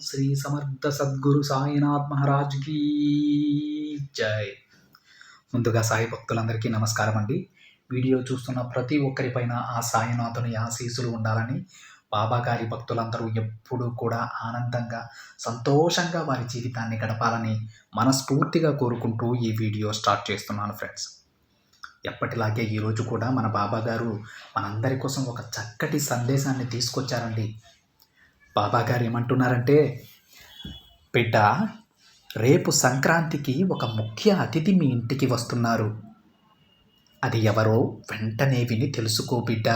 శ్రీ సమర్థ సద్గురు సాయినాథ్ మహారాజ్కి జై. ముందుగా సాయి భక్తులందరికీ నమస్కారం అండి. వీడియో చూస్తున్న ప్రతి ఒక్కరిపైన ఆ సాయినాథుని ఆశీస్సులు ఉండాలని, బాబా గారి భక్తులందరూ ఎప్పుడూ కూడా ఆనందంగా సంతోషంగా వారి జీవితాన్ని గడపాలని మనస్ఫూర్తిగా కోరుకుంటూ ఈ వీడియో స్టార్ట్ చేస్తున్నాను ఫ్రెండ్స్. ఎప్పటిలాగే ఈరోజు కూడా మన బాబా గారు మనందరి కోసం ఒక చక్కటి సందేశాన్ని తీసుకొచ్చారండి. బాబా గారు ఏమంటున్నారంటే, బిడ్డ, రేపు సంక్రాంతికి ఒక ముఖ్య అతిథి మీ ఇంటికి వస్తున్నారు. అది ఎవరో వెంటనే విని తెలుసుకో బిడ్డ.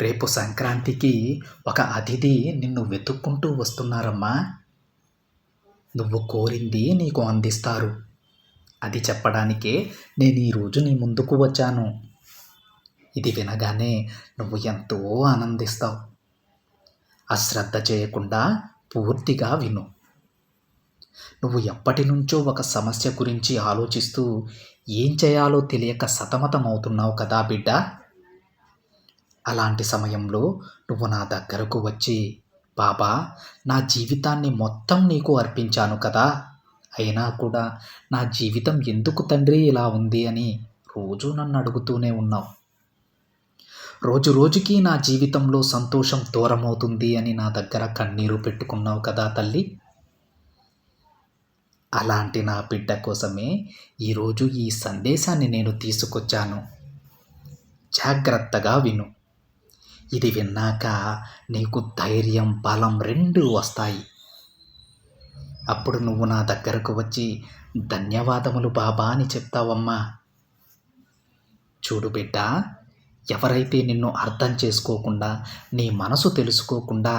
రేపు సంక్రాంతికి ఒక అతిథి నిన్ను వెతుక్కుంటూ వస్తున్నారమ్మా. నువ్వు కోరింది నీకు అందిస్తారు. అది చెప్పడానికే నేను ఈరోజు నీ ముందుకు వచ్చాను. ఇది వినగానే నువ్వు ఎంతో ఆనందిస్తావు. అశ్రద్ధ చేయకుండా పూర్తిగా విను. నువ్వు ఎప్పటి నుంచో ఒక సమస్య గురించి ఆలోచిస్తూ ఏం చేయాలో తెలియక సతమతమవుతున్నావు కదా బిడ్డ. అలాంటి సమయంలో నువ్వు నా దగ్గరకు వచ్చి, బాబా, నా జీవితాన్ని మొత్తం నీకు అర్పించాను కదా, అయినా కూడా నా జీవితం ఎందుకు తండ్రి ఇలా ఉంది అని రోజు నన్ను అడుగుతూనే ఉన్నావు. రోజు రోజుకి నా జీవితంలో సంతోషం దూరమవుతుంది అని నా దగ్గర కన్నీరు పెట్టుకున్నావు కదా తల్లి. అలాంటి నా బిడ్డ కోసమే ఈరోజు ఈ సందేశాన్ని నేను తీసుకొచ్చాను. జాగ్రత్తగా విను. ఇది విన్నాక నీకు ధైర్యం, బలం రెండూ వస్తాయి. అప్పుడు నువ్వు నా దగ్గరకు వచ్చి, ధన్యవాదములు బాబా అని చెప్తావమ్మా. చూడు బిడ్డ, ఎవరైతే నిన్ను అర్థం చేసుకోకుండా, నీ మనసు తెలుసుకోకుండా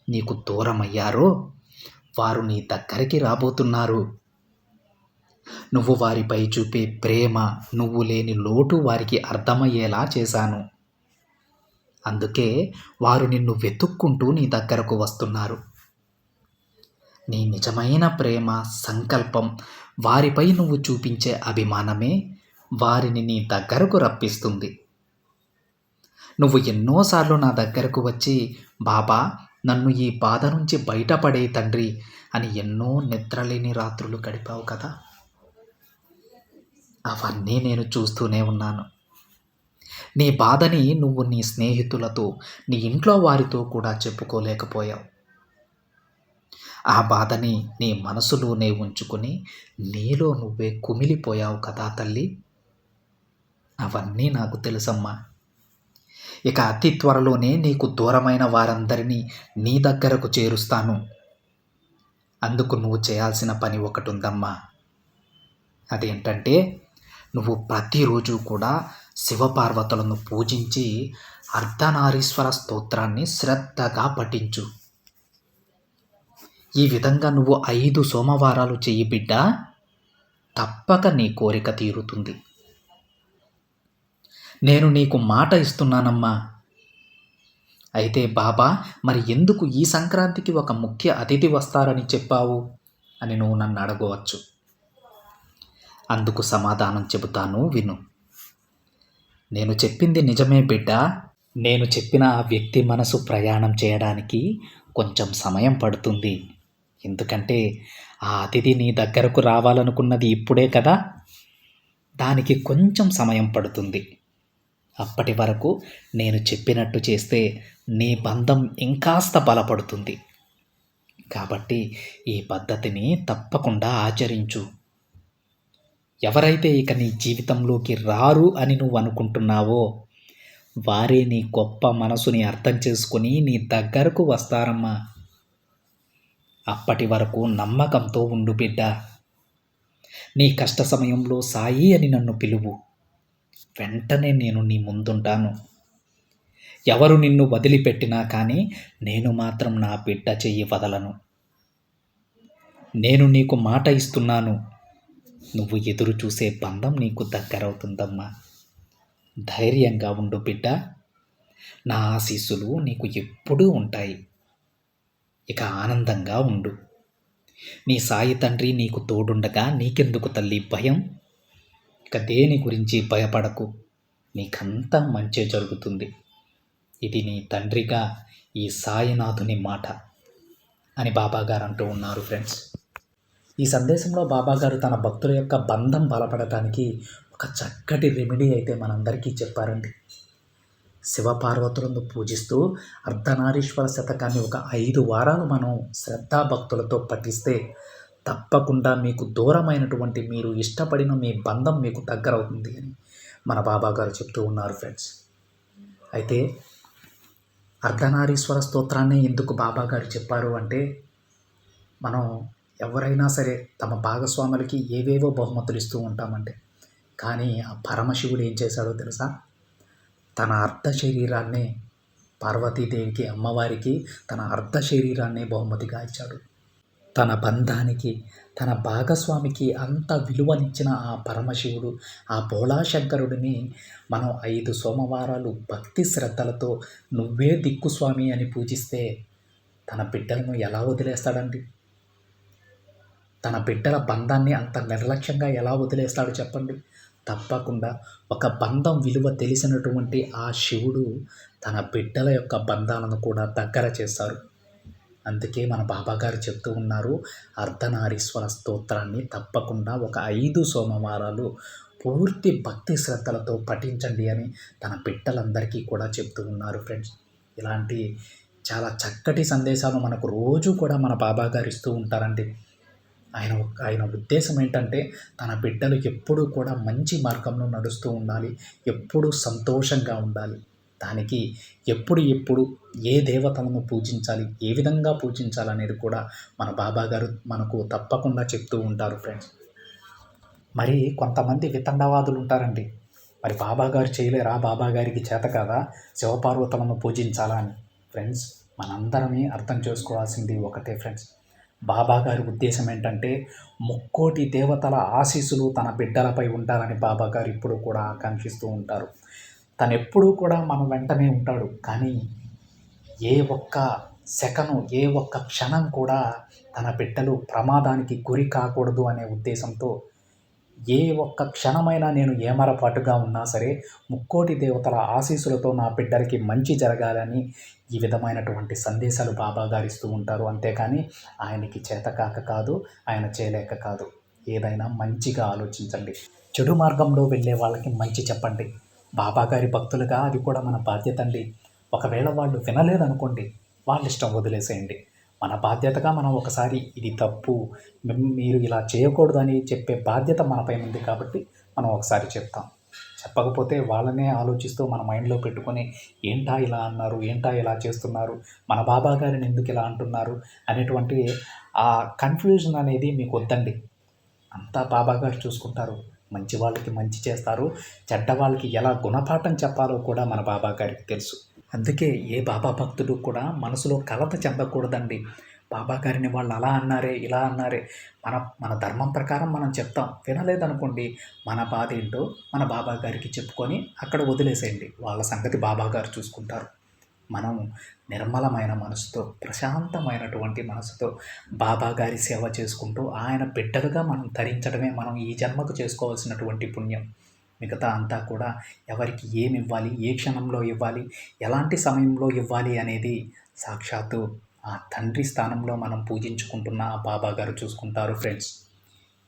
నీకు దూరమయ్యారో వారు నీ దగ్గరికి రాబోతున్నారు. నువ్వు వారిపై చూపే ప్రేమ, నువ్వు లేని లోటు వారికి అర్థమయ్యేలా చేశాను. అందుకే వారు నిన్ను వెతుక్కుంటూ నీ దగ్గరకు వస్తున్నారు. నీ నిజమైన ప్రేమ, సంకల్పం, వారిపై నువ్వు చూపించే అభిమానమే వారిని నీ దగ్గరకు రప్పిస్తుంది. నువ్వు ఎన్నోసార్లు నా దగ్గరకు వచ్చి, బాబా, నన్ను ఈ బాధ నుంచి బయటపడే తండ్రి అని ఎన్నో నిద్రలేని రాత్రులు గడిపావు కదా. అవన్నీ నేను చూస్తూనే ఉన్నాను. నీ బాధని నువ్వు నీ స్నేహితులతో, నీ ఇంట్లో వారితో కూడా చెప్పుకోలేకపోయావు. ఆ బాధని నీ మనసులోనే ఉంచుకొని నీలో నువ్వే కుమిలిపోయావు కదా తల్లి. అవన్నీ నాకు తెలుసమ్మా. ఇక అతి త్వరలోనే నీకు దూరమైన వారందరినీ నీ దగ్గరకు చేరుస్తాను. అందుకు నువ్వు చేయాల్సిన పని ఒకటి ఉందమ్మా. అదేంటంటే, నువ్వు ప్రతిరోజు కూడా శివపార్వతులను పూజించి అర్ధనారీశ్వర స్తోత్రాన్ని శ్రద్ధగా పఠించు. ఈ విధంగా నువ్వు 5 సోమవారాలు చెయ్యి బిడ్డ. తప్పక నీ కోరిక తీరుతుంది. నేను నీకు మాట ఇస్తున్నానమ్మా. అయితే బాబా, మరి ఎందుకు ఈ సంక్రాంతికి ఒక ముఖ్య అతిథి వస్తారని చెప్పావు అని నువ్వు నన్ను అడగవచ్చు. అందుకు సమాధానం చెబుతాను, విను. నేను చెప్పింది నిజమే బిడ్డ. నేను చెప్పిన ఆ వ్యక్తి మనసు ప్రయాణం చేయడానికి కొంచెం సమయం పడుతుంది. ఎందుకంటే ఆ అతిథి నీ దగ్గరకు రావాలనుకున్నది ఇప్పుడే కదా. దానికి కొంచెం సమయం పడుతుంది. అప్పటి వరకు నేను చెప్పినట్టు చేస్తే నీ బంధం ఇంకాస్త బలపడుతుంది. కాబట్టి ఈ పద్ధతిని తప్పకుండా ఆచరించు. ఎవరైతే ఇక నీ జీవితంలోకి రారు అని నువ్వు అనుకుంటున్నావో వారే నీ గొప్ప మనసుని అర్థం చేసుకొని నీ దగ్గరకు వస్తారమ్మా. అప్పటి వరకు నమ్మకంతో ఉండు బిడ్డ. నీ కష్ట సమయంలో సాయి అని నన్ను పిలువు. వెంటనే నేను నీ ముందుంటాను. ఎవరు నిన్ను వదిలిపెట్టినా కానీ నేను మాత్రం నా బిడ్డ చెయ్యి వదలను. నేను నీకు మాట ఇస్తున్నాను. నువ్వు ఎదురు చూసే బంధం నీకు దగ్గరవుతుందమ్మా. ధైర్యంగా ఉండు బిడ్డ. నా ఆశీస్సులు నీకు ఎప్పుడూ ఉంటాయి. ఇక ఆనందంగా ఉండు. నీ సాయి తండ్రి నీకు తోడుండగా నీకెందుకు తల్లి భయం? ఇక దేని గురించి భయపడకు. నీకంతా మంచే జరుగుతుంది. ఇది నీ తండ్రిగా ఈ సాయినాథుని మాట. అని బాబాగారు అంటూ ఉన్నారు ఫ్రెండ్స్. ఈ సందేశంలో బాబాగారు తన భక్తుల యొక్క బంధం బలపడటానికి ఒక చక్కటి రెమెడీ అయితే మనందరికీ చెప్పారండి. శివపార్వతులను పూజిస్తూ అర్ధనారీశ్వర శతకాన్ని ఒక 5 వారాలు మనం శ్రద్ధాభక్తులతో పఠిస్తే తప్పకుండా మీకు దూరమైనటువంటి మీరు ఇష్టపడిన మీ బంధం మీకు దగ్గరవుతుంది అని మన బాబాగారు చెప్తూ ఉన్నారు ఫ్రెండ్స్. అయితే అర్ధనారీశ్వర స్తోత్రాన్ని ఎందుకు బాబాగారు చెప్పారు అంటే, మనం ఎవరైనా సరే తమ భాగస్వాములకి ఏవేవో బహుమతులు ఇస్తూ ఉంటామండి. కానీ ఆ పరమశివుడు ఏం చేశాడో తెలుసా? తన అర్ధ శరీరాన్నే పార్వతీదేవికి, అమ్మవారికి తన అర్ధ శరీరాన్నే బహుమతిగా ఇచ్చాడు. తన బంధానికి, తన భాగస్వామికి అంత విలువనిచ్చిన ఆ పరమశివుడు, ఆ భోళాశంకరుడిని మనం 5 సోమవారాలు భక్తి శ్రద్ధలతో నువ్వే దిక్కు స్వామి అని పూజిస్తే తన బిడ్డలను ఎలా వదిలేస్తాడండి? తన బిడ్డల బంధాన్ని అంత నిర్లక్ష్యంగా ఎలా వదిలేస్తాడు చెప్పండి? తప్పకుండా ఒక బంధం విలువ తెలిసినటువంటి ఆ శివుడు తన బిడ్డల యొక్క బంధాలను కూడా దగ్గర చేస్తారు. అందుకే మన బాబాగారు చెప్తూ ఉన్నారు, అర్ధనారీశ్వర స్తోత్రాన్ని తప్పకుండా ఒక 5 సోమవారాలు పూర్తి భక్తి శ్రద్ధలతో పఠించండి అని తన బిడ్డలందరికీ కూడా చెప్తూ ఉన్నారు ఫ్రెండ్స్. ఇలాంటి చాలా చక్కటి సందేశాలు మనకు రోజు కూడా మన బాబాగారు ఇస్తూ ఉంటారండి. ఆయన ఉద్దేశం ఏంటంటే, తన బిడ్డలు ఎప్పుడూ కూడా మంచి మార్గంలో నడుస్తూ ఉండాలి, ఎప్పుడూ సంతోషంగా ఉండాలి. దానికి ఎప్పుడు ఏ దేవతలను పూజించాలి, ఏ విధంగా పూజించాలనేది కూడా మన బాబాగారు మనకు తప్పకుండా చెప్తూ ఉంటారు ఫ్రెండ్స్. మరి కొంతమంది వితండవాదులు ఉంటారండి. మరి బాబాగారు చేయలేరా, బాబాగారికి చేత కాదా శివపార్వతులను పూజించాలా అని? ఫ్రెండ్స్, మనందరమే అర్థం చేసుకోవాల్సింది ఒకటే ఫ్రెండ్స్. బాబాగారి ఉద్దేశం ఏంటంటే, ముక్కోటి దేవతల ఆశీస్సులు తన బిడ్డలపై ఉండాలని బాబాగారు ఇప్పుడు కూడా ఆకాంక్షిస్తూ ఉంటారు. తను ఎప్పుడూ కూడా మన వెంటనే ఉంటాడు. కానీ ఏ ఒక్క సెకను, ఏ ఒక్క క్షణం కూడా తన బిడ్డలు ప్రమాదానికి గురి కాకూడదు అనే ఉద్దేశంతో ఏ ఒక్క క్షణమైనా నేను ఏమరపాటుగా ఉన్నా సరే ముక్కోటి దేవతల ఆశీస్సులతో నా బిడ్డలకి మంచి జరగాలని ఈ విధమైనటువంటి సందేశాలు బాబాగారు ఇస్తూ ఉంటారు. అంతేకాని ఆయనకి చేతకాక కాదు, ఆయన చేయలేక కాదు. ఏదైనా మంచిగా ఆలోచించండి. చెడు మార్గంలో వెళ్ళే వాళ్ళకి మంచి చెప్పండి. బాబాగారి భక్తులుగా అది కూడా మన బాధ్యత అండి. ఒకవేళ వాళ్ళు వినలేదనుకోండి, వాళ్ళ ఇష్టం వదిలేసేయండి. మన బాధ్యతగా మనం ఒకసారి ఇది తప్పు, మీరు ఇలా చేయకూడదు అని చెప్పే బాధ్యత మనపై ఉంది కాబట్టి మనం ఒకసారి చెప్తాం. చెప్పకపోతే వాళ్ళనే ఆలోచిస్తూ మన మైండ్లో పెట్టుకొని ఏంటా ఇలా అన్నారు, ఏంటా ఇలా చేస్తున్నారు, మన బాబా గారిని ఎందుకు ఇలా అంటున్నారు అనేటువంటి ఆ కన్ఫ్యూజన్ అనేది మీకు వద్దండి. అంతా బాబా గారు చూసుకుంటారు. మంచి వాళ్ళకి మంచి చేస్తారు, చెడ్డ వాళ్ళకి ఎలా గుణపాఠం చెప్పాలో కూడా మన బాబా గారికి తెలుసు. అందుకే ఏ బాబా భక్తుడు కూడా మనసులో కలత చెందకూడదండి. బాబా గారిని వాళ్ళు అలా అన్నారే, ఇలా అన్నారే, మన మన ధర్మం ప్రకారం మనం చెప్తాం. వినలేదనుకోండి, మన బాధ ఏంటో మన బాబా గారికి చెప్పుకొని అక్కడ వదిలేసేయండి. వాళ్ళ సంగతి బాబా గారు చూసుకుంటారు. మనం నిర్మలమైన మనసుతో, ప్రశాంతమైనటువంటి మనసుతో బాబా గారి సేవ చేసుకుంటూ ఆయన బిడ్డలుగా మనం తరించడమే మనం ఈ జన్మకు చేసుకోవాల్సినటువంటి పుణ్యం. మిగతా అంతా కూడా ఎవరికి ఏమి ఇవ్వాలి, ఏ క్షణంలో ఇవ్వాలి, ఎలాంటి సమయంలో ఇవ్వాలి అనేది సాక్షాత్తు ఆ తండ్రి స్థానంలో మనం పూజించుకుంటున్న ఆ బాబా గారు చూసుకుంటారు ఫ్రెండ్స్.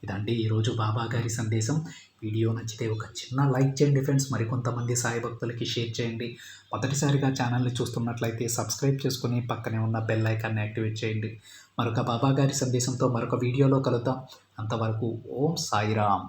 ఇదండి ఈరోజు బాబా గారి సందేశం. వీడియో నచ్చితే ఒక చిన్న లైక్ చేయండి ఫ్రెండ్స్. మరికొంతమంది సాయి భక్తులకి షేర్ చేయండి. మొదటిసారిగా ఛానల్ని చూస్తున్నట్లయితే సబ్స్క్రైబ్ చేసుకుని పక్కనే ఉన్న బెల్ ఐకాన్ని యాక్టివేట్ చేయండి. మరొక బాబా గారి సందేశంతో మరొక వీడియోలో కలుద్దాం. అంతవరకు ఓం సాయిరామ్.